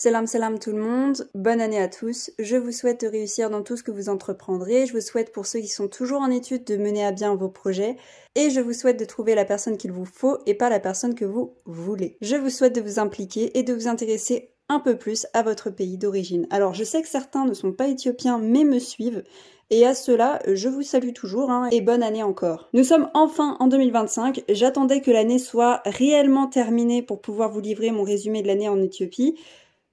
Salam tout le monde, bonne année à tous, je vous souhaite de réussir dans tout ce que vous entreprendrez, je vous souhaite pour ceux qui sont toujours en études de mener à bien vos projets, et je vous souhaite de trouver la personne qu'il vous faut et pas la personne que vous voulez. Je vous souhaite de vous impliquer et de vous intéresser un peu plus à votre pays d'origine. Alors je sais que certains ne sont pas éthiopiens mais me suivent, et à cela, je vous salue toujours et bonne année encore. Nous sommes enfin en 2025, j'attendais que l'année soit réellement terminée pour pouvoir vous livrer mon résumé de l'année en Éthiopie.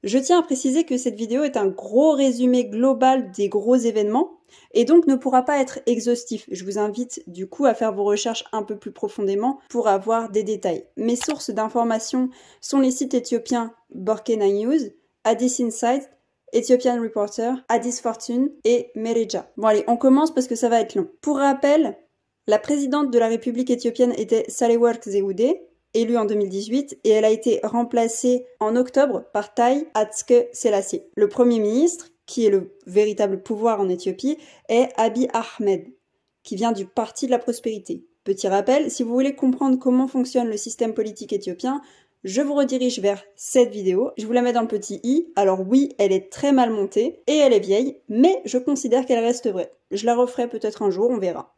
Je tiens à préciser que cette vidéo est un gros résumé global des gros événements et donc ne pourra pas être exhaustif. Je vous invite du coup à faire vos recherches un peu plus profondément pour avoir des détails. Mes sources d'informations sont les sites éthiopiens Borkena News, Addis Insight, Ethiopian Reporter, Addis Fortune et Mereja. Bon allez, on commence parce que ça va être long. Pour rappel, la présidente de la République éthiopienne était Sahle-Work Zewde, élue en 2018, et elle a été remplacée en octobre par Taye Atske-Selassie. Le Premier ministre, qui est le véritable pouvoir en Éthiopie, est Abiy Ahmed, qui vient du Parti de la Prospérité. Petit rappel, si vous voulez comprendre comment fonctionne le système politique éthiopien, je vous redirige vers cette vidéo. Je vous la mets dans le petit i. Alors oui, elle est très mal montée, et elle est vieille, mais je considère qu'elle reste vraie. Je la referai peut-être un jour, on verra.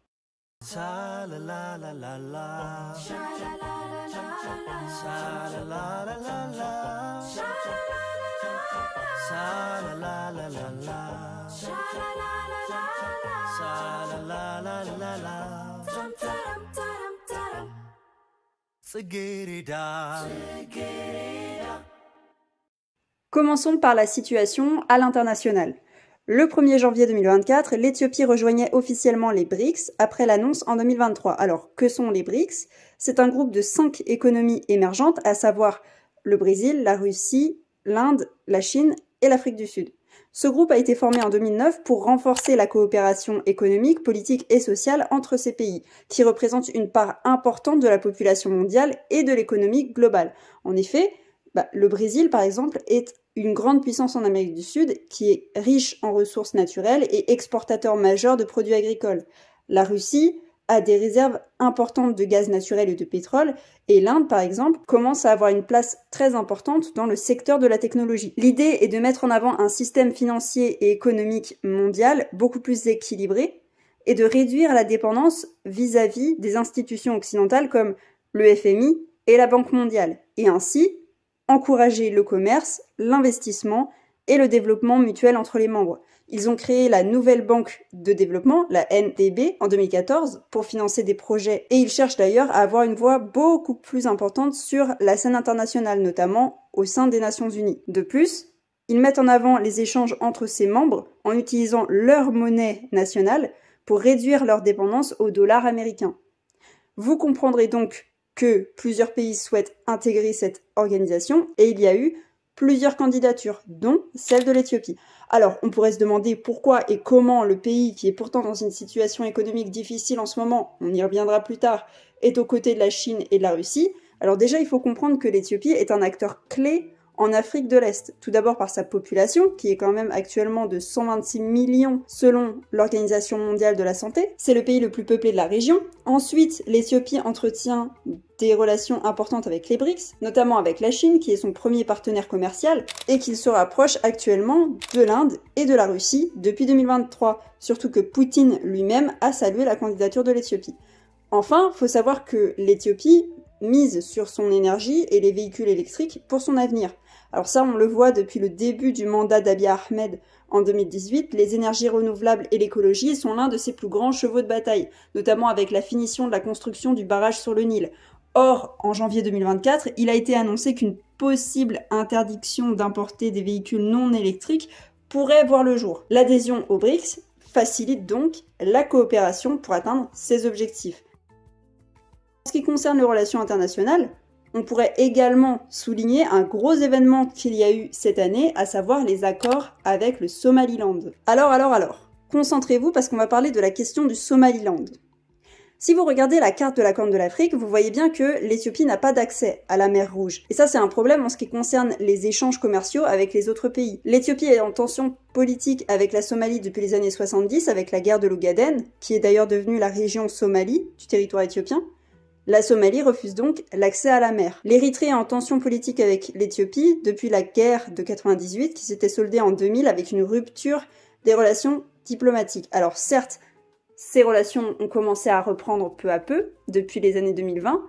Commençons par la situation à l'international. Le 1er janvier 2024, l'Éthiopie rejoignait officiellement les BRICS après l'annonce en 2023. Alors, que sont les BRICS? C'est un groupe de 5 économies émergentes, à savoir le Brésil, la Russie, l'Inde, la Chine et l'Afrique du Sud. Ce groupe a été formé en 2009 pour renforcer la coopération économique, politique et sociale entre ces pays, qui représentent une part importante de la population mondiale et de l'économie globale. En effet, le Brésil, par exemple, est une grande puissance en Amérique du Sud qui est riche en ressources naturelles et exportateur majeur de produits agricoles. La Russie a des réserves importantes de gaz naturel et de pétrole, et l'Inde, par exemple, commence à avoir une place très importante dans le secteur de la technologie. L'idée est de mettre en avant un système financier et économique mondial beaucoup plus équilibré et de réduire la dépendance vis-à-vis des institutions occidentales comme le FMI et la Banque mondiale, et ainsi encourager le commerce, l'investissement et le développement mutuel entre les membres. Ils ont créé la nouvelle banque de développement, la NDB, en 2014 pour financer des projets, et ils cherchent d'ailleurs à avoir une voix beaucoup plus importante sur la scène internationale, notamment au sein des Nations Unies. De plus, ils mettent en avant les échanges entre ces membres en utilisant leur monnaie nationale pour réduire leur dépendance au dollar américain. Vous comprendrez donc que plusieurs pays souhaitent intégrer cette organisation, et il y a eu plusieurs candidatures, dont celle de l'Éthiopie. Alors, on pourrait se demander pourquoi et comment le pays, qui est pourtant dans une situation économique difficile en ce moment, on y reviendra plus tard, est aux côtés de la Chine et de la Russie. Alors déjà, il faut comprendre que l'Éthiopie est un acteur clé en Afrique de l'Est. Tout d'abord par sa population, qui est quand même actuellement de 126 millions selon l'Organisation mondiale de la santé. C'est le pays le plus peuplé de la région. Ensuite, l'Éthiopie entretient des relations importantes avec les BRICS, notamment avec la Chine, qui est son premier partenaire commercial, et qu'il se rapproche actuellement de l'Inde et de la Russie depuis 2023, surtout que Poutine lui-même a salué la candidature de l'Éthiopie. Enfin, il faut savoir que l'Éthiopie mise sur son énergie et les véhicules électriques pour son avenir. Alors ça, on le voit depuis le début du mandat d'Abiy Ahmed en 2018, les énergies renouvelables et l'écologie sont l'un de ses plus grands chevaux de bataille, notamment avec la finition de la construction du barrage sur le Nil. Or, en janvier 2024, il a été annoncé qu'une possible interdiction d'importer des véhicules non électriques pourrait voir le jour. L'adhésion aux BRICS facilite donc la coopération pour atteindre ces objectifs. En ce qui concerne les relations internationales, on pourrait également souligner un gros événement qu'il y a eu cette année, à savoir les accords avec le Somaliland. Alors, concentrez-vous parce qu'on va parler de la question du Somaliland. Si vous regardez la carte de la Corne de l'Afrique, vous voyez bien que l'Éthiopie n'a pas d'accès à la mer Rouge. Et ça, c'est un problème en ce qui concerne les échanges commerciaux avec les autres pays. L'Éthiopie est en tension politique avec la Somalie depuis les années 70, avec la guerre de l'Ogaden, qui est d'ailleurs devenue la région Somalie du territoire éthiopien. La Somalie refuse donc l'accès à la mer. L'Érythrée est en tension politique avec l'Éthiopie depuis la guerre de 98 qui s'était soldée en 2000 avec une rupture des relations diplomatiques. Alors certes, ces relations ont commencé à reprendre peu à peu depuis les années 2020,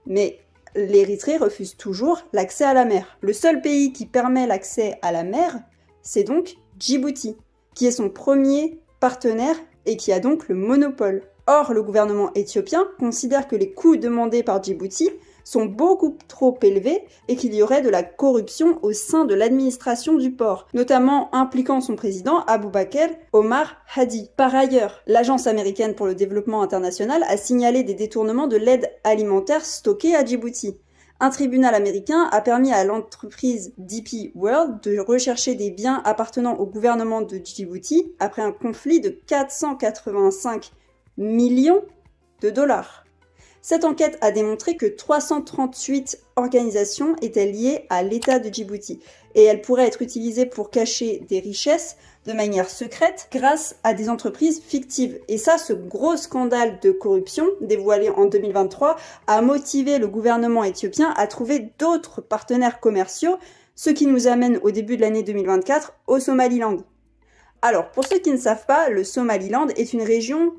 mais l'Érythrée refuse toujours l'accès à la mer. Le seul pays qui permet l'accès à la mer, c'est donc Djibouti, qui est son premier partenaire et qui a donc le monopole. Or, le gouvernement éthiopien considère que les coûts demandés par Djibouti sont beaucoup trop élevés et qu'il y aurait de la corruption au sein de l'administration du port, notamment impliquant son président Aboubaker Omar Hadi. Par ailleurs, l'Agence américaine pour le développement international a signalé des détournements de l'aide alimentaire stockée à Djibouti. Un tribunal américain a permis à l'entreprise DP World de rechercher des biens appartenant au gouvernement de Djibouti après un conflit de 485 millions de dollars. Cette enquête a démontré que 338 organisations étaient liées à l'État de Djibouti et elles pourraient être utilisées pour cacher des richesses de manière secrète grâce à des entreprises fictives. Et ça, ce gros scandale de corruption dévoilé en 2023 a motivé le gouvernement éthiopien à trouver d'autres partenaires commerciaux, ce qui nous amène au début de l'année 2024 au Somaliland. Alors, pour ceux qui ne savent pas, le Somaliland est une région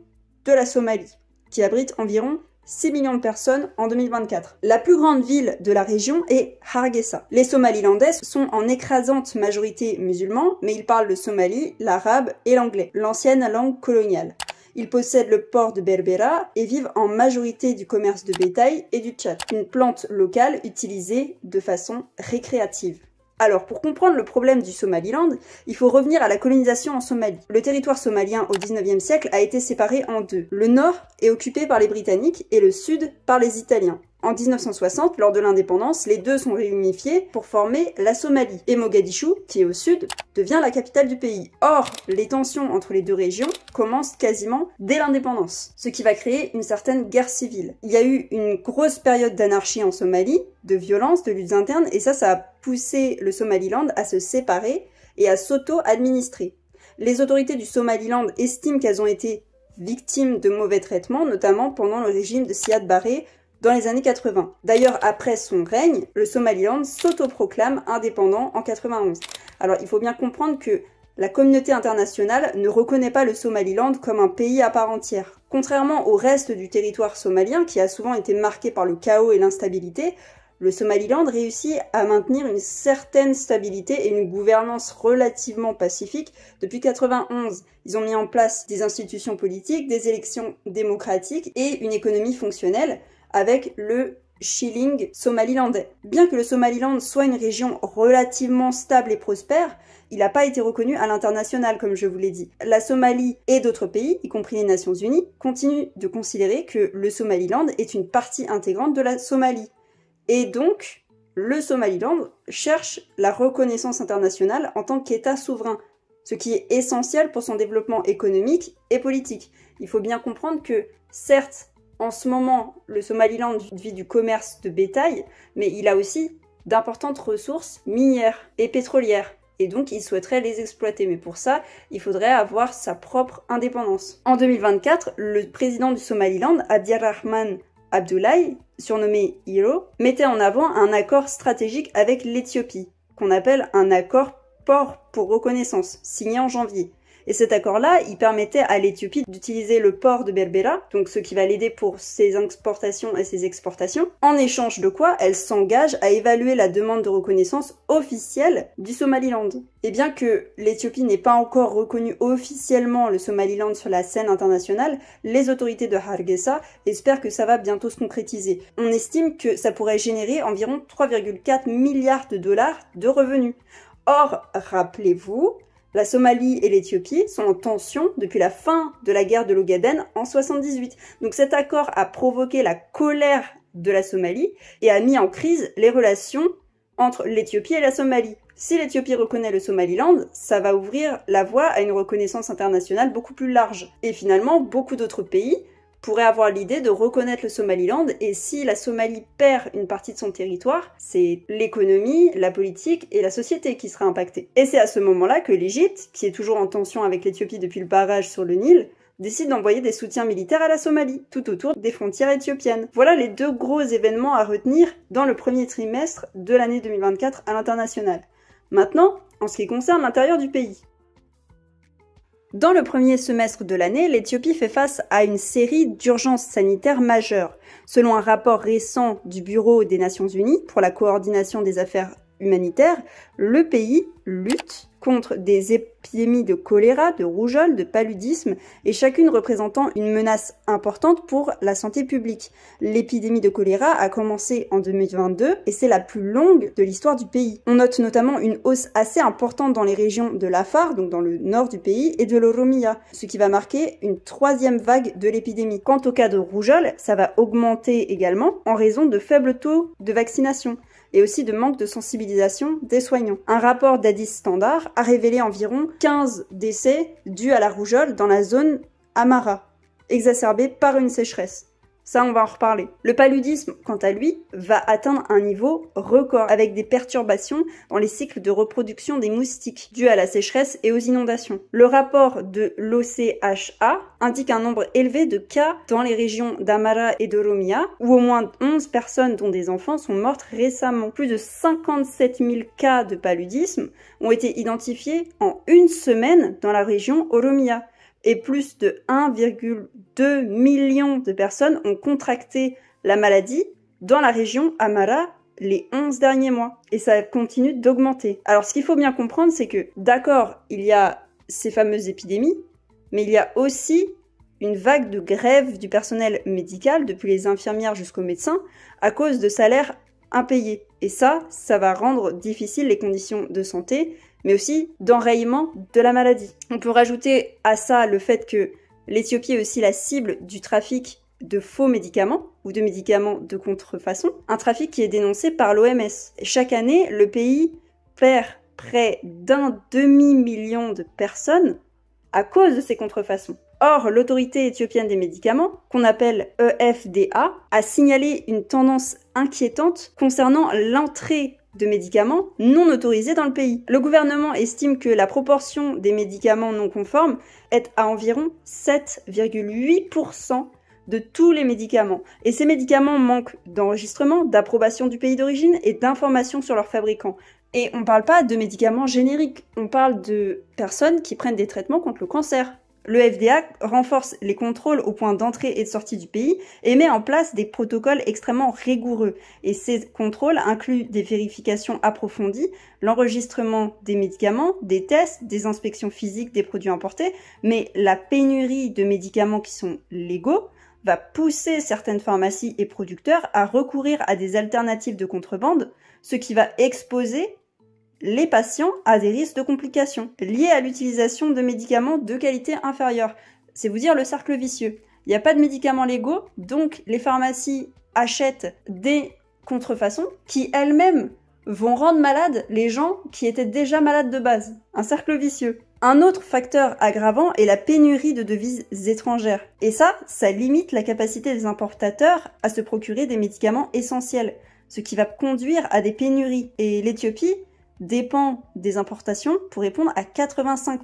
de la Somalie qui abrite environ 6 millions de personnes en 2024. La plus grande ville de la région est Hargeisa. Les Somalilandais sont en écrasante majorité musulmans, mais ils parlent le somali, l'arabe et l'anglais, l'ancienne langue coloniale. Ils possèdent le port de Berbera et vivent en majorité du commerce de bétail et du tchad, une plante locale utilisée de façon récréative. Alors, pour comprendre le problème du Somaliland, il faut revenir à la colonisation en Somalie. Le territoire somalien au XIXe siècle a été séparé en deux. Le nord est occupé par les Britanniques et le sud par les Italiens. En 1960, lors de l'indépendance, les deux sont réunifiés pour former la Somalie. Et Mogadiscio, qui est au sud, devient la capitale du pays. Or, les tensions entre les deux régions commencent quasiment dès l'indépendance, ce qui va créer une certaine guerre civile. Il y a eu une grosse période d'anarchie en Somalie, de violence, de luttes internes, et ça a poussé le Somaliland à se séparer et à s'auto-administrer. Les autorités du Somaliland estiment qu'elles ont été victimes de mauvais traitements, notamment pendant le régime de Siad Barre, dans les années 80. D'ailleurs, après son règne, le Somaliland s'autoproclame indépendant en 91. Alors, il faut bien comprendre que la communauté internationale ne reconnaît pas le Somaliland comme un pays à part entière. Contrairement au reste du territoire somalien, qui a souvent été marqué par le chaos et l'instabilité, le Somaliland réussit à maintenir une certaine stabilité et une gouvernance relativement pacifique depuis 91. Ils ont mis en place des institutions politiques, des élections démocratiques et une économie fonctionnelle, avec le shilling somalilandais. Bien que le Somaliland soit une région relativement stable et prospère, il n'a pas été reconnu à l'international, comme je vous l'ai dit. La Somalie et d'autres pays, y compris les Nations Unies, continuent de considérer que le Somaliland est une partie intégrante de la Somalie. Et donc, le Somaliland cherche la reconnaissance internationale en tant qu'État souverain, ce qui est essentiel pour son développement économique et politique. Il faut bien comprendre que, certes, en ce moment, le Somaliland vit du commerce de bétail, mais il a aussi d'importantes ressources minières et pétrolières. Et donc, il souhaiterait les exploiter. Mais pour ça, il faudrait avoir sa propre indépendance. En 2024, le président du Somaliland, Abdirahman Abdullahi, surnommé Hero, mettait en avant un accord stratégique avec l'Éthiopie, qu'on appelle un accord port pour reconnaissance, signé en janvier. Et cet accord-là, il permettait à l'Éthiopie d'utiliser le port de Berbera, donc ce qui va l'aider pour ses exportations et ses exportations, en échange de quoi elle s'engage à évaluer la demande de reconnaissance officielle du Somaliland. Et bien que l'Éthiopie n'ait pas encore reconnu officiellement le Somaliland sur la scène internationale, les autorités de Hargeisa espèrent que ça va bientôt se concrétiser. On estime que ça pourrait générer environ 3,4 milliards de dollars de revenus. Or, rappelez-vous, la Somalie et l'Éthiopie sont en tension depuis la fin de la guerre de l'Ogaden en 78. Donc cet accord a provoqué la colère de la Somalie et a mis en crise les relations entre l'Éthiopie et la Somalie. Si l'Éthiopie reconnaît le Somaliland, ça va ouvrir la voie à une reconnaissance internationale beaucoup plus large. Et finalement, beaucoup d'autres pays pourrait avoir l'idée de reconnaître le Somaliland, et si la Somalie perd une partie de son territoire, c'est l'économie, la politique et la société qui sera impactée. Et c'est à ce moment-là que l'Égypte, qui est toujours en tension avec l'Éthiopie depuis le barrage sur le Nil, décide d'envoyer des soutiens militaires à la Somalie, tout autour des frontières éthiopiennes. Voilà les deux gros événements à retenir dans le premier trimestre de l'année 2024 à l'international. Maintenant, en ce qui concerne l'intérieur du pays. Dans le premier semestre de l'année, l'Éthiopie fait face à une série d'urgences sanitaires majeures. Selon un rapport récent du Bureau des Nations Unies pour la coordination des affaires humanitaires, le pays lutte contre des épidémies de choléra, de rougeole, de paludisme, et chacune représentant une menace importante pour la santé publique. L'épidémie de choléra a commencé en 2022 et c'est la plus longue de l'histoire du pays. On note notamment une hausse assez importante dans les régions de l'Afar, donc dans le nord du pays, et de l'Oromia, ce qui va marquer une troisième vague de l'épidémie. Quant au cas de rougeole, ça va augmenter également en raison de faibles taux de vaccination et aussi de manque de sensibilisation des soignants. Un rapport d'Addis Standard a révélé environ 15 décès dus à la rougeole dans la zone Amara, exacerbée par une sécheresse. Ça, on va en reparler. Le paludisme, quant à lui, va atteindre un niveau record avec des perturbations dans les cycles de reproduction des moustiques dues à la sécheresse et aux inondations. Le rapport de l'OCHA indique un nombre élevé de cas dans les régions d'Amara et d'Oromia, où au moins 11 personnes, dont des enfants, sont mortes récemment. Plus de 57 000 cas de paludisme ont été identifiés en une semaine dans la région Oromia. Et plus de 1,2 million de personnes ont contracté la maladie dans la région Amara les 11 derniers mois. Et ça continue d'augmenter. Alors ce qu'il faut bien comprendre, c'est que d'accord, il y a ces fameuses épidémies, mais il y a aussi une vague de grève du personnel médical, depuis les infirmières jusqu'aux médecins, à cause de salaires impayés. Et ça va rendre difficiles les conditions de santé, mais aussi d'enrayement de la maladie. On peut rajouter à ça le fait que l'Éthiopie est aussi la cible du trafic de faux médicaments ou de médicaments de contrefaçon, un trafic qui est dénoncé par l'OMS. Chaque année, le pays perd près d'un demi-million de personnes à cause de ces contrefaçons. Or, l'autorité éthiopienne des médicaments, qu'on appelle EFDA, a signalé une tendance inquiétante concernant l'entrée de médicaments non autorisés dans le pays. Le gouvernement estime que la proportion des médicaments non conformes est à environ 7,8% de tous les médicaments. Et ces médicaments manquent d'enregistrement, d'approbation du pays d'origine et d'informations sur leurs fabricants. Et on ne parle pas de médicaments génériques, on parle de personnes qui prennent des traitements contre le cancer. Le FDA renforce les contrôles au point d'entrée et de sortie du pays et met en place des protocoles extrêmement rigoureux. Et ces contrôles incluent des vérifications approfondies, l'enregistrement des médicaments, des tests, des inspections physiques des produits importés, mais la pénurie de médicaments qui sont légaux va pousser certaines pharmacies et producteurs à recourir à des alternatives de contrebande, ce qui va exposer les patients à des risques de complications liés à l'utilisation de médicaments de qualité inférieure. C'est vous dire le cercle vicieux. Il n'y a pas de médicaments légaux, donc les pharmacies achètent des contrefaçons qui elles-mêmes vont rendre malades les gens qui étaient déjà malades de base. Un cercle vicieux. Un autre facteur aggravant est la pénurie de devises étrangères. Et ça limite la capacité des importateurs à se procurer des médicaments essentiels, ce qui va conduire à des pénuries. Et l'Éthiopie dépend des importations pour répondre à 85%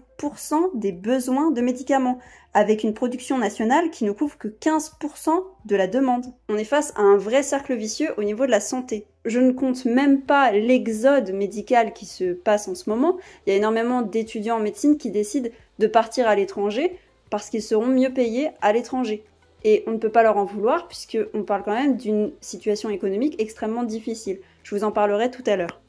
des besoins de médicaments, avec une production nationale qui ne couvre que 15% de la demande. On est face à un vrai cercle vicieux au niveau de la santé. Je ne compte même pas l'exode médical qui se passe en ce moment. Il y a énormément d'étudiants en médecine qui décident de partir à l'étranger parce qu'ils seront mieux payés à l'étranger. Et on ne peut pas leur en vouloir puisqu'on parle quand même d'une situation économique extrêmement difficile. Je vous en parlerai tout à l'heure.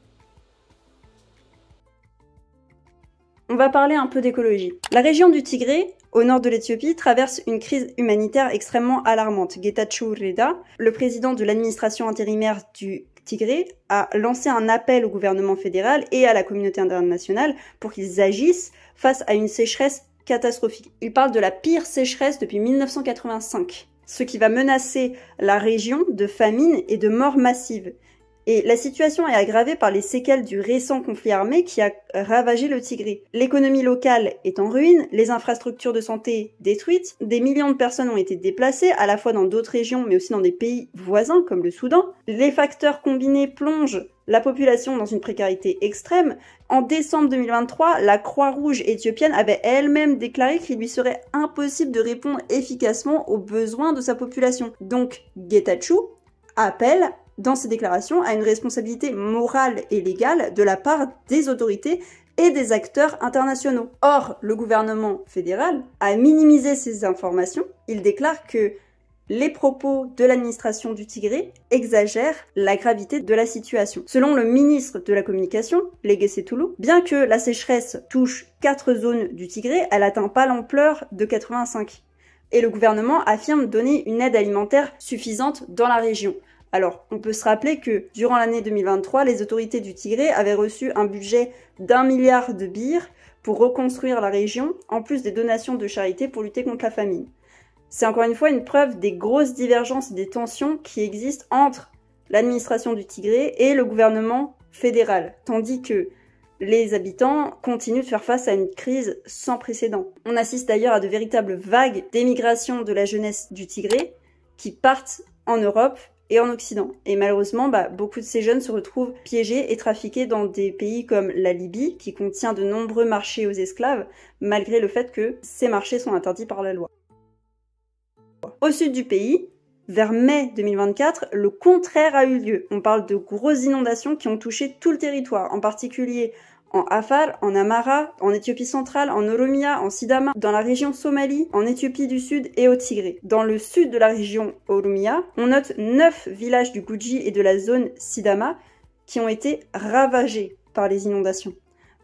On va parler un peu d'écologie. La région du Tigré, au nord de l'Éthiopie, traverse une crise humanitaire extrêmement alarmante. Getachew Reda, le président de l'administration intérimaire du Tigré, a lancé un appel au gouvernement fédéral et à la communauté internationale pour qu'ils agissent face à une sécheresse catastrophique. Il parle de la pire sécheresse depuis 1985, ce qui va menacer la région de famine et de mort massive. Et la situation est aggravée par les séquelles du récent conflit armé qui a ravagé le Tigré. L'économie locale est en ruine, les infrastructures de santé détruites, des millions de personnes ont été déplacées, à la fois dans d'autres régions mais aussi dans des pays voisins comme le Soudan. Les facteurs combinés plongent la population dans une précarité extrême. En décembre 2023, la Croix-Rouge éthiopienne avait elle-même déclaré qu'il lui serait impossible de répondre efficacement aux besoins de sa population. Donc, Getachew appelle dans ses déclarations à une responsabilité morale et légale de la part des autorités et des acteurs internationaux. Or, le gouvernement fédéral a minimisé ces informations. Il déclare que les propos de l'administration du Tigré exagèrent la gravité de la situation. Selon le ministre de la Communication, Legesse Tulu, bien que la sécheresse touche 4 zones du Tigré, elle n'atteint pas l'ampleur de 85. Et le gouvernement affirme donner une aide alimentaire suffisante dans la région. Alors, on peut se rappeler que durant l'année 2023, les autorités du Tigré avaient reçu un budget d'1 milliard de birrs pour reconstruire la région, en plus des donations de charité pour lutter contre la famine. C'est encore une fois une preuve des grosses divergences et des tensions qui existent entre l'administration du Tigré et le gouvernement fédéral, tandis que les habitants continuent de faire face à une crise sans précédent. On assiste d'ailleurs à de véritables vagues d'émigration de la jeunesse du Tigré qui partent en Europe et en Occident. Et malheureusement, beaucoup de ces jeunes se retrouvent piégés et trafiqués dans des pays comme la Libye, qui contient de nombreux marchés aux esclaves, malgré le fait que ces marchés sont interdits par la loi. Au sud du pays, vers mai 2024, le contraire a eu lieu. On parle de grosses inondations qui ont touché tout le territoire, en particulier en Afar, en Amara, en Éthiopie centrale, en Oromia, en Sidama, dans la région Somalie, en Éthiopie du Sud et au Tigré. Dans le sud de la région Oromia, on note 9 villages du Guji et de la zone Sidama qui ont été ravagés par les inondations.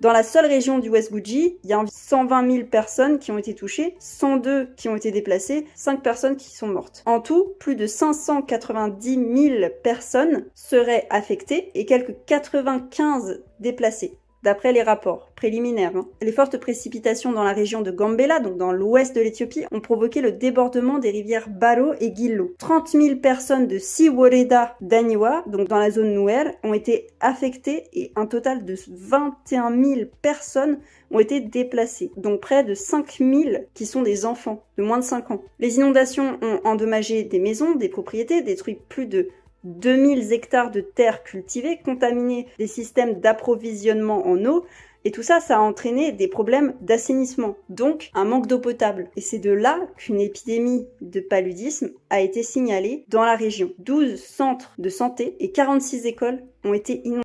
Dans la seule région du West Guji, il y a environ 120 000 personnes qui ont été touchées, 102 qui ont été déplacées, 5 personnes qui sont mortes. En tout, plus de 590 000 personnes seraient affectées et quelques 95 déplacées, d'après les rapports préliminaires. Les fortes précipitations dans la région de Gambela, donc dans l'ouest de l'Éthiopie, ont provoqué le débordement des rivières Baro et Gillo. 30 000 personnes de Siworeda d'Aniwa, donc dans la zone Nouer, ont été affectées et un total de 21 000 personnes ont été déplacées, dont près de 5 000 qui sont des enfants de moins de 5 ans. Les inondations ont endommagé des maisons, des propriétés, détruit plus de 2000 hectares de terres cultivées, contaminé des systèmes d'approvisionnement en eau, et tout ça, ça a entraîné des problèmes d'assainissement, donc un manque d'eau potable. Et c'est de là qu'une épidémie de paludisme a été signalée dans la région. 12 centres de santé et 46 écoles ont été inondées.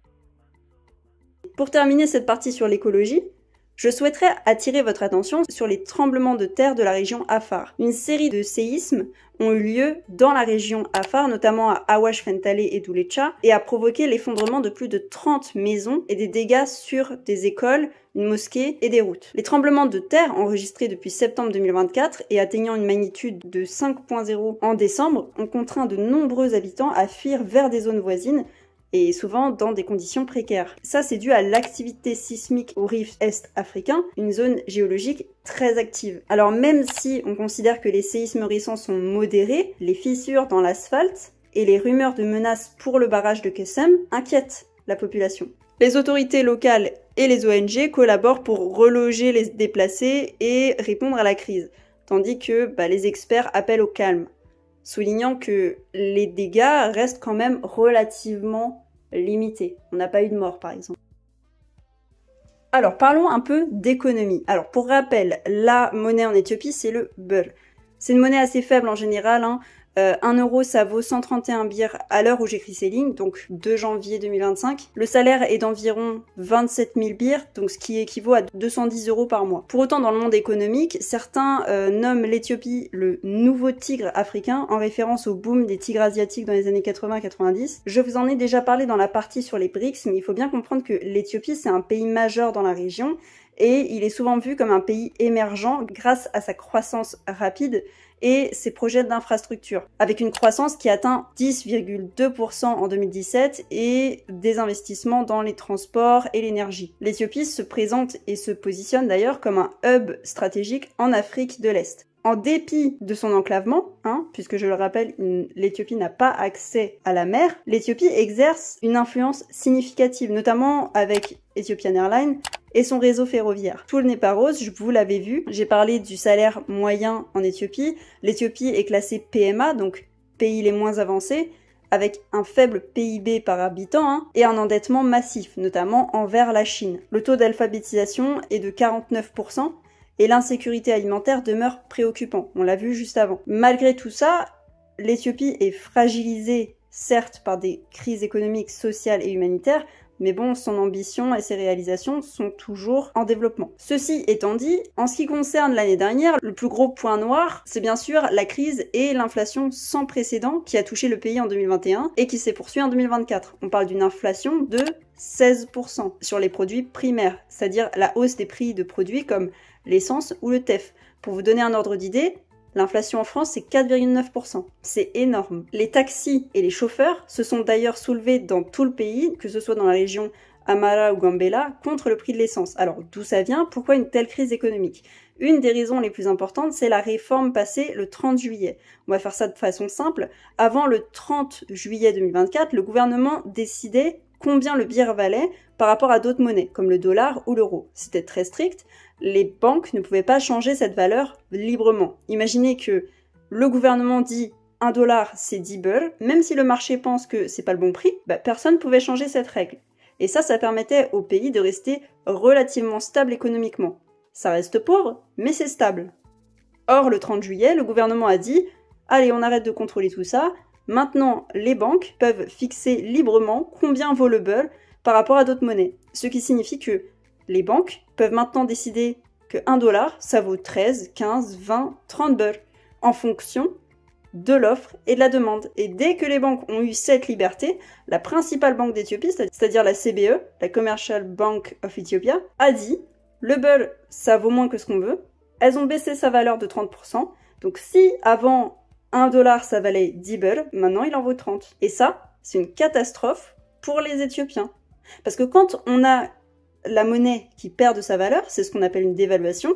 Pour terminer cette partie sur l'écologie, je souhaiterais attirer votre attention sur les tremblements de terre de la région Afar. Une série de séismes ont eu lieu dans la région Afar, notamment à Awash Fentale et Doulecha, et a provoqué l'effondrement de plus de 30 maisons et des dégâts sur des écoles, une mosquée et des routes. Les tremblements de terre enregistrés depuis septembre 2024 et atteignant une magnitude de 5.0 en décembre ont contraint de nombreux habitants à fuir vers des zones voisines, et souvent dans des conditions précaires. Ça, c'est dû à l'activité sismique au rift est africain, une zone géologique très active. Alors même si on considère que les séismes récents sont modérés, les fissures dans l'asphalte et les rumeurs de menaces pour le barrage de Kessem inquiètent la population. Les autorités locales et les ONG collaborent pour reloger les déplacés et répondre à la crise, tandis que les experts appellent au calme, soulignant que les dégâts restent quand même relativement limités. On n'a pas eu de mort, par exemple. Alors, parlons un peu d'économie. Alors, pour rappel, la monnaie en Éthiopie, c'est le birr. C'est une monnaie assez faible en général. 1 euro, ça vaut 131 birrs à l'heure où j'écris ces lignes, donc 2 janvier 2025. Le salaire est d'environ 27 000 birrs, donc ce qui équivaut à 210 € par mois. Pour autant, dans le monde économique, certains nomment l'Éthiopie le nouveau tigre africain, en référence au boom des tigres asiatiques dans les années 80-90. Je vous en ai déjà parlé dans la partie sur les BRICS, mais il faut bien comprendre que l'Éthiopie, c'est un pays majeur dans la région, et il est souvent vu comme un pays émergent grâce à sa croissance rapide et ses projets d'infrastructure, avec une croissance qui atteint 10,2% en 2017 et des investissements dans les transports et l'énergie. L'Éthiopie se présente et se positionne d'ailleurs comme un hub stratégique en Afrique de l'Est. En dépit de son enclavement, puisque je le rappelle, l'Éthiopie n'a pas accès à la mer, l'Éthiopie exerce une influence significative, notamment avec Ethiopian Airlines et son réseau ferroviaire. Tout n'est pas rose, vous l'avez vu, j'ai parlé du salaire moyen en Éthiopie. L'Éthiopie est classée PMA, donc pays les moins avancés, avec un faible PIB par habitant et un endettement massif, notamment envers la Chine. Le taux d'alphabétisation est de 49% et l'insécurité alimentaire demeure préoccupant, on l'a vu juste avant. Malgré tout ça, l'Éthiopie est fragilisée, certes par des crises économiques, sociales et humanitaires, mais bon, son ambition et ses réalisations sont toujours en développement. Ceci étant dit, en ce qui concerne l'année dernière, le plus gros point noir, c'est bien sûr la crise et l'inflation sans précédent qui a touché le pays en 2021 et qui s'est poursuivie en 2024. On parle d'une inflation de 16% sur les produits primaires, c'est-à-dire la hausse des prix de produits comme l'essence ou le teff. Pour vous donner un ordre d'idée, l'inflation en France, c'est 4,9%. C'est énorme. Les taxis et les chauffeurs se sont d'ailleurs soulevés dans tout le pays, que ce soit dans la région Amara ou Gambela, contre le prix de l'essence. Alors, d'où ça vient? Pourquoi une telle crise économique? Une des raisons les plus importantes, c'est la réforme passée le 30 juillet. On va faire ça de façon simple. Avant le 30 juillet 2024, le gouvernement décidait combien le birr valait par rapport à d'autres monnaies, comme le dollar ou l'euro. C'était très strict. Les banques ne pouvaient pas changer cette valeur librement. Imaginez que le gouvernement dit 1 dollar c'est 10 birr, même si le marché pense que c'est pas le bon prix, personne ne pouvait changer cette règle. Et ça permettait au pays de rester relativement stable économiquement. Ça reste pauvre, mais c'est stable. Or, le 30 juillet, le gouvernement a dit « Allez, on arrête de contrôler tout ça. Maintenant, les banques peuvent fixer librement combien vaut le birr par rapport à d'autres monnaies. » Ce qui signifie que les banques peuvent maintenant décider que 1 dollar, ça vaut 13, 15, 20, 30 birr, en fonction de l'offre et de la demande. Et dès que les banques ont eu cette liberté, la principale banque d'Éthiopie, c'est-à-dire la CBE, la Commercial Bank of Ethiopia, a dit « Le birr, ça vaut moins que ce qu'on veut. » Elles ont baissé sa valeur de 30%. Donc si avant 1 dollar ça valait 10 birr, maintenant il en vaut 30. Et ça, c'est une catastrophe pour les Éthiopiens. Parce que quand on a la monnaie qui perd de sa valeur, c'est ce qu'on appelle une dévaluation,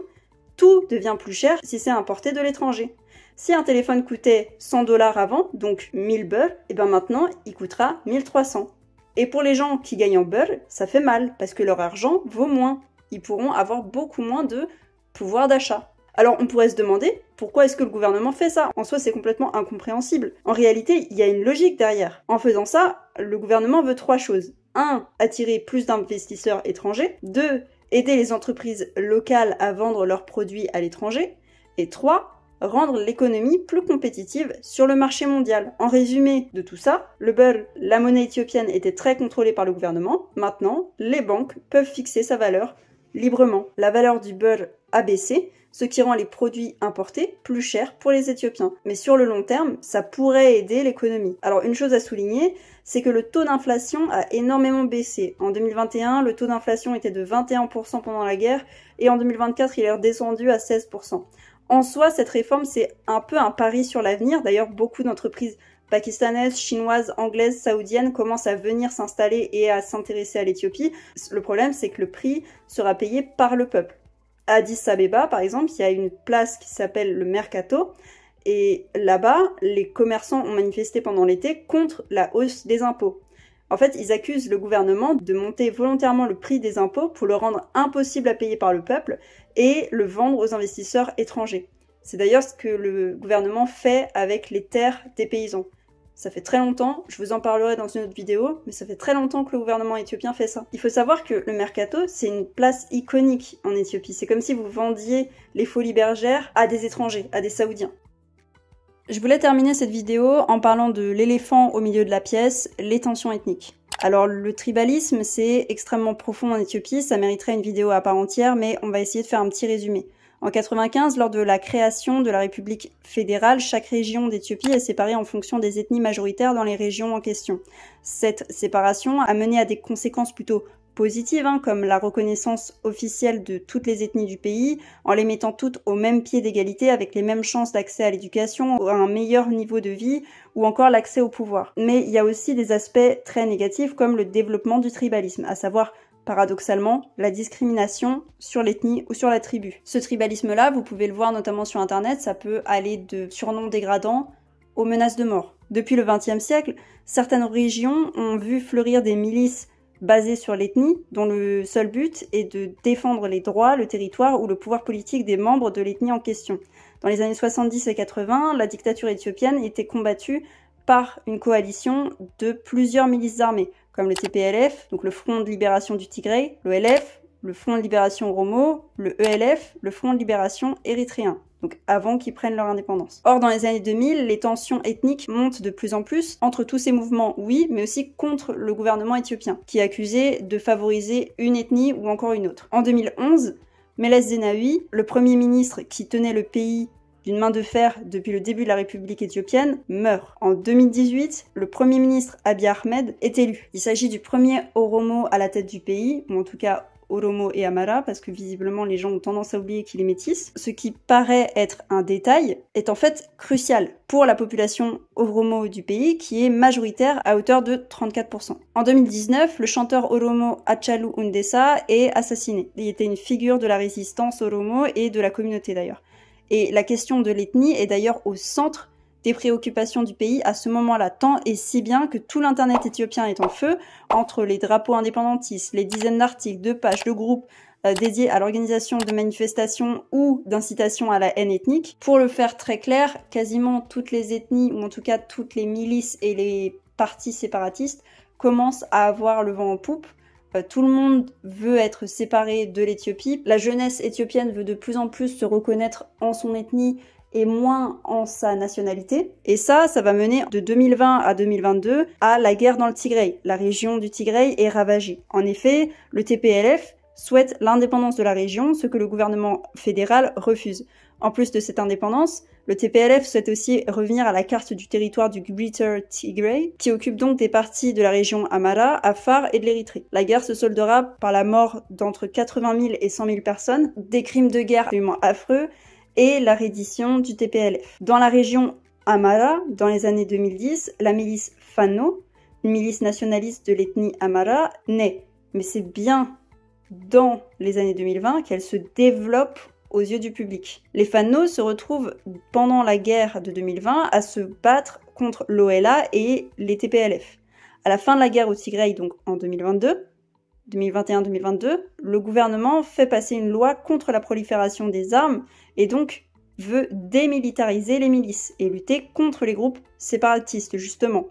tout devient plus cher si c'est importé de l'étranger. Si un téléphone coûtait 100 dollars avant, donc 1000 birr, et maintenant il coûtera 1300. Et pour les gens qui gagnent en birr, ça fait mal, parce que leur argent vaut moins. Ils pourront avoir beaucoup moins de pouvoir d'achat. Alors on pourrait se demander, pourquoi est-ce que le gouvernement fait ça? En soi c'est complètement incompréhensible. En réalité, il y a une logique derrière. En faisant ça, le gouvernement veut 3 choses. 1. Attirer plus d'investisseurs étrangers. 2. Aider les entreprises locales à vendre leurs produits à l'étranger. Et 3. Rendre l'économie plus compétitive sur le marché mondial. En résumé de tout ça, le birr, la monnaie éthiopienne, était très contrôlée par le gouvernement. Maintenant, les banques peuvent fixer sa valeur librement. La valeur du birr a baissé, ce qui rend les produits importés plus chers pour les Éthiopiens. Mais sur le long terme, ça pourrait aider l'économie. Alors une chose à souligner, c'est que le taux d'inflation a énormément baissé. En 2021, le taux d'inflation était de 21% pendant la guerre, et en 2024, il est redescendu à 16%. En soi, cette réforme, c'est un peu un pari sur l'avenir. D'ailleurs, beaucoup d'entreprises pakistanaises, chinoises, anglaises, saoudiennes commencent à venir s'installer et à s'intéresser à l'Éthiopie. Le problème, c'est que le prix sera payé par le peuple. À Addis Abeba, par exemple, il y a une place qui s'appelle le Mercato, et là-bas, les commerçants ont manifesté pendant l'été contre la hausse des impôts. En fait, ils accusent le gouvernement de monter volontairement le prix des impôts pour le rendre impossible à payer par le peuple et le vendre aux investisseurs étrangers. C'est d'ailleurs ce que le gouvernement fait avec les terres des paysans. Ça fait très longtemps, je vous en parlerai dans une autre vidéo, mais ça fait très longtemps que le gouvernement éthiopien fait ça. Il faut savoir que le Mercato, c'est une place iconique en Éthiopie. C'est comme si vous vendiez les folies bergères à des étrangers, à des Saoudiens. Je voulais terminer cette vidéo en parlant de l'éléphant au milieu de la pièce, les tensions ethniques. Alors le tribalisme, c'est extrêmement profond en Éthiopie, ça mériterait une vidéo à part entière, mais on va essayer de faire un petit résumé. En 95, lors de la création de la République fédérale, chaque région d'Éthiopie est séparée en fonction des ethnies majoritaires dans les régions en question. Cette séparation a mené à des conséquences plutôt positives, comme la reconnaissance officielle de toutes les ethnies du pays, en les mettant toutes au même pied d'égalité avec les mêmes chances d'accès à l'éducation, à un meilleur niveau de vie, ou encore l'accès au pouvoir. Mais il y a aussi des aspects très négatifs comme le développement du tribalisme, à savoir paradoxalement, la discrimination sur l'ethnie ou sur la tribu. Ce tribalisme-là, vous pouvez le voir notamment sur Internet, ça peut aller de surnoms dégradants aux menaces de mort. Depuis le XXe siècle, certaines régions ont vu fleurir des milices basées sur l'ethnie, dont le seul but est de défendre les droits, le territoire ou le pouvoir politique des membres de l'ethnie en question. Dans les années 70 et 80, la dictature éthiopienne était combattue par une coalition de plusieurs milices armées, comme le TPLF, donc le Front de Libération du Tigray, l'OLF, le Front de Libération Oromo, le ELF, le Front de Libération Érythréen, donc avant qu'ils prennent leur indépendance. Or, dans les années 2000, les tensions ethniques montent de plus en plus entre tous ces mouvements, oui, mais aussi contre le gouvernement éthiopien, qui est accusé de favoriser une ethnie ou encore une autre. En 2011, Meles Zenawi, le premier ministre qui tenait le pays d'une main de fer depuis le début de la République éthiopienne, meurt. En 2018, le Premier ministre Abiy Ahmed est élu. Il s'agit du premier Oromo à la tête du pays, ou en tout cas Oromo et Amara, parce que visiblement les gens ont tendance à oublier qu'il est métis. Ce qui paraît être un détail est en fait crucial pour la population Oromo du pays, qui est majoritaire à hauteur de 34%. En 2019, le chanteur Oromo Hachalu Hundessa est assassiné. Il était une figure de la résistance Oromo et de la communauté d'ailleurs. Et la question de l'ethnie est d'ailleurs au centre des préoccupations du pays à ce moment-là, tant et si bien que tout l'internet éthiopien est en feu, entre les drapeaux indépendantistes, les dizaines d'articles, de pages, de groupes dédiés à l'organisation de manifestations ou d'incitation à la haine ethnique. Pour le faire très clair, quasiment toutes les ethnies, ou en tout cas toutes les milices et les partis séparatistes, commencent à avoir le vent en poupe. Tout le monde veut être séparé de l'Éthiopie. La jeunesse éthiopienne veut de plus en plus se reconnaître en son ethnie et moins en sa nationalité. Et ça va mener de 2020 à 2022 à la guerre dans le Tigray. La région du Tigray est ravagée. En effet, le TPLF souhaite l'indépendance de la région, ce que le gouvernement fédéral refuse. En plus de cette indépendance, le TPLF souhaite aussi revenir à la carte du territoire du Greater Tigray, qui occupe donc des parties de la région Amara, Afar et de l'Érythrée. La guerre se soldera par la mort d'entre 80 000 et 100 000 personnes, des crimes de guerre absolument affreux, et la reddition du TPLF. Dans la région Amara, dans les années 2010, la milice Fano, une milice nationaliste de l'ethnie Amara, naît. Mais c'est bien dans les années 2020 qu'elle se développe aux yeux du public. Les Fano se retrouvent pendant la guerre de 2020 à se battre contre l'OLA et les TPLF. À la fin de la guerre au Tigray, donc en 2021-2022, le gouvernement fait passer une loi contre la prolifération des armes et donc veut démilitariser les milices et lutter contre les groupes séparatistes, justement.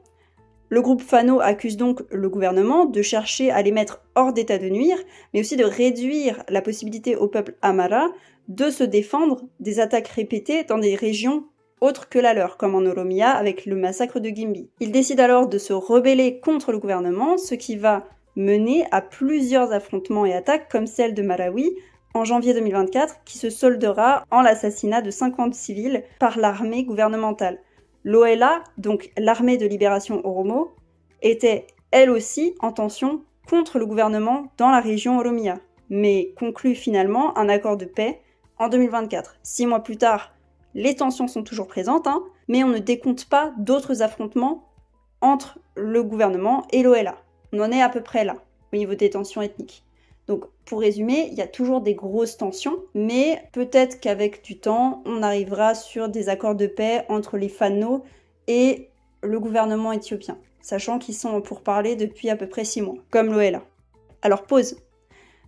Le groupe Fano accuse donc le gouvernement de chercher à les mettre hors d'état de nuire, mais aussi de réduire la possibilité au peuple Amara de se défendre des attaques répétées dans des régions autres que la leur, comme en Oromia avec le massacre de Gimbi. Ils décident alors de se rebeller contre le gouvernement, ce qui va mener à plusieurs affrontements et attaques comme celle de Marawi en janvier 2024, qui se soldera en l'assassinat de 50 civils par l'armée gouvernementale. L'OLA, donc l'armée de libération Oromo, était elle aussi en tension contre le gouvernement dans la région Oromia, mais conclut finalement un accord de paix en 2024. 6 mois plus tard, les tensions sont toujours présentes, mais on ne décompte pas d'autres affrontements entre le gouvernement et l'OLA. On en est à peu près là, au niveau des tensions ethniques. Donc, pour résumer, il y a toujours des grosses tensions, mais peut-être qu'avec du temps, on arrivera sur des accords de paix entre les Fano et le gouvernement éthiopien, sachant qu'ils sont en pourparlers depuis à peu près 6 mois, comme l'OLA. Alors, pause.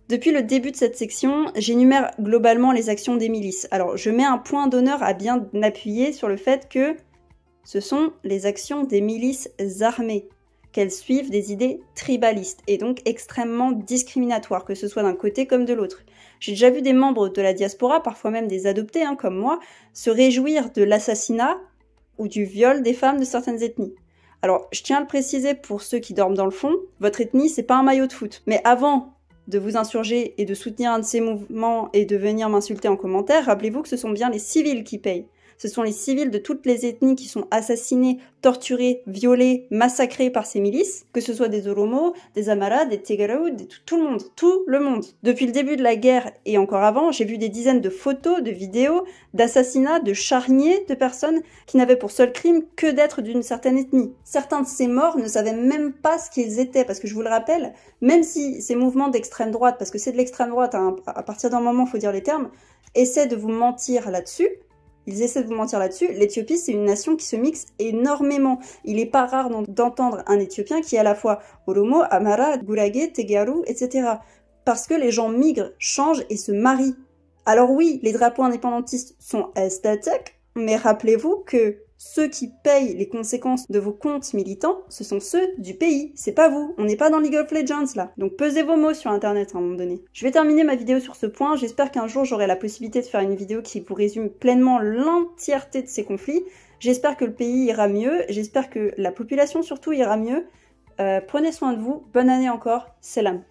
Depuis le début de cette section, j'énumère globalement les actions des milices. Alors, je mets un point d'honneur à bien appuyer sur le fait que ce sont les actions des milices armées, qu'elles suivent des idées tribalistes et donc extrêmement discriminatoires, que ce soit d'un côté comme de l'autre. J'ai déjà vu des membres de la diaspora, parfois même des adoptés comme moi, se réjouir de l'assassinat ou du viol des femmes de certaines ethnies. Alors, je tiens à le préciser pour ceux qui dorment dans le fond, votre ethnie, c'est pas un maillot de foot. Mais avant de vous insurger et de soutenir un de ces mouvements et de venir m'insulter en commentaire, rappelez-vous que ce sont bien les civils qui payent. Ce sont les civils de toutes les ethnies qui sont assassinés, torturés, violés, massacrés par ces milices, que ce soit des Oromo, des Amara, des Tigaraou, tout le monde. Depuis le début de la guerre et encore avant, j'ai vu des dizaines de photos, de vidéos, d'assassinats, de charniers de personnes qui n'avaient pour seul crime que d'être d'une certaine ethnie. Certains de ces morts ne savaient même pas ce qu'ils étaient, parce que je vous le rappelle, même si ces mouvements d'extrême droite, parce que c'est de l'extrême droite, à partir d'un moment, il faut dire les termes, essaient de vous mentir là-dessus. Ils essaient de vous mentir là-dessus. L'Éthiopie, c'est une nation qui se mixe énormément. Il n'est pas rare d'entendre un Éthiopien qui est à la fois Oromo, Amara, Gurage, Tegaru, etc. Parce que les gens migrent, changent et se marient. Alors oui, les drapeaux indépendantistes sont esthétiques, mais rappelez-vous que Ceux qui payent les conséquences de vos comptes militants, ce sont ceux du pays, c'est pas vous. On n'est pas dans League of Legends là. Donc pesez vos mots sur internet à un moment donné. Je vais terminer ma vidéo sur ce point, j'espère qu'un jour j'aurai la possibilité de faire une vidéo qui vous résume pleinement l'entièreté de ces conflits. J'espère que le pays ira mieux, j'espère que la population surtout ira mieux. Prenez soin de vous, bonne année encore, salam.